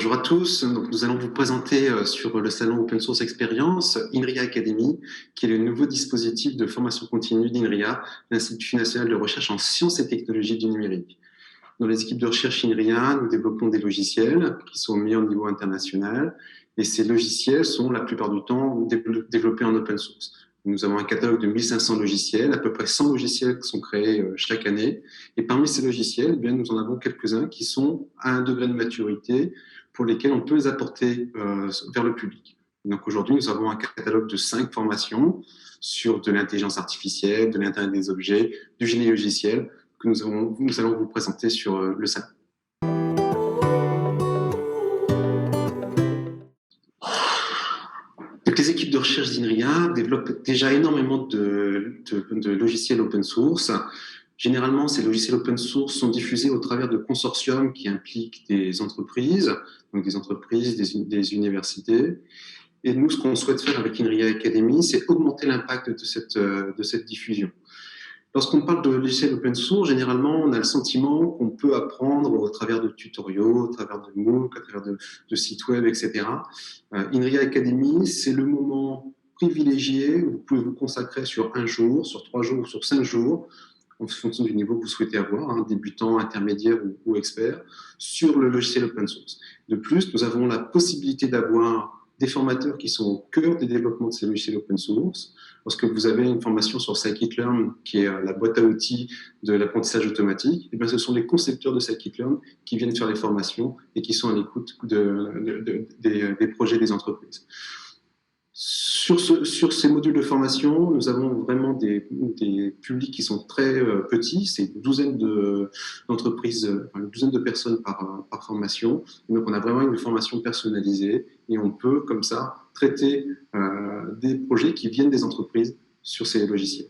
Bonjour à tous. Donc, nous allons vous présenter sur le salon Open Source Experience INRIA Academy, qui est le nouveau dispositif de formation continue d'INRIA, l'Institut national de recherche en sciences et technologies du numérique. Dans les équipes de recherche INRIA, nous développons des logiciels qui sont au meilleur niveau international, et ces logiciels sont la plupart du temps développés en open source. Nous avons un catalogue de 1500 logiciels, à peu près 100 logiciels qui sont créés chaque année. Et parmi ces logiciels, eh bien, nous en avons quelques-uns qui sont à un degré de maturité pour lesquels on peut les apporter vers le public. Donc aujourd'hui, nous avons un catalogue de 5 formations sur de l'intelligence artificielle, de l'Internet des objets, du génie logiciel, que nous allons vous présenter sur le salon. Donc, les équipes de recherche d'INRIA développent déjà énormément de logiciels open source. Généralement, ces logiciels open source sont diffusés au travers de consortiums qui impliquent des entreprises, donc des entreprises, des universités. Et nous, ce qu'on souhaite faire avec INRIA Academy, c'est augmenter l'impact de cette diffusion. Lorsqu'on parle de logiciels open source, généralement, on a le sentiment qu'on peut apprendre au travers de tutoriaux, au travers de MOOC, à travers de sites web, etc. INRIA Academy, c'est le moment privilégié où vous pouvez vous consacrer sur un jour, sur 3 jours ou sur 5 jours, en fonction du niveau que vous souhaitez avoir, hein, débutant, intermédiaire ou expert, sur le logiciel open source. De plus, nous avons la possibilité d'avoir des formateurs qui sont au cœur des développements de ces logiciels open source. Lorsque vous avez une formation sur Scikit-learn, qui est la boîte à outils de l'apprentissage automatique, et bien ce sont les concepteurs de Scikit-learn qui viennent faire les formations et qui sont à l'écoute des projets des entreprises. Sur ces modules de formation, nous avons vraiment des publics qui sont très petits, c'est une douzaine d'entreprises, une douzaine de personnes par formation. Et donc on a vraiment une formation personnalisée et on peut comme ça traiter des projets qui viennent des entreprises sur ces logiciels.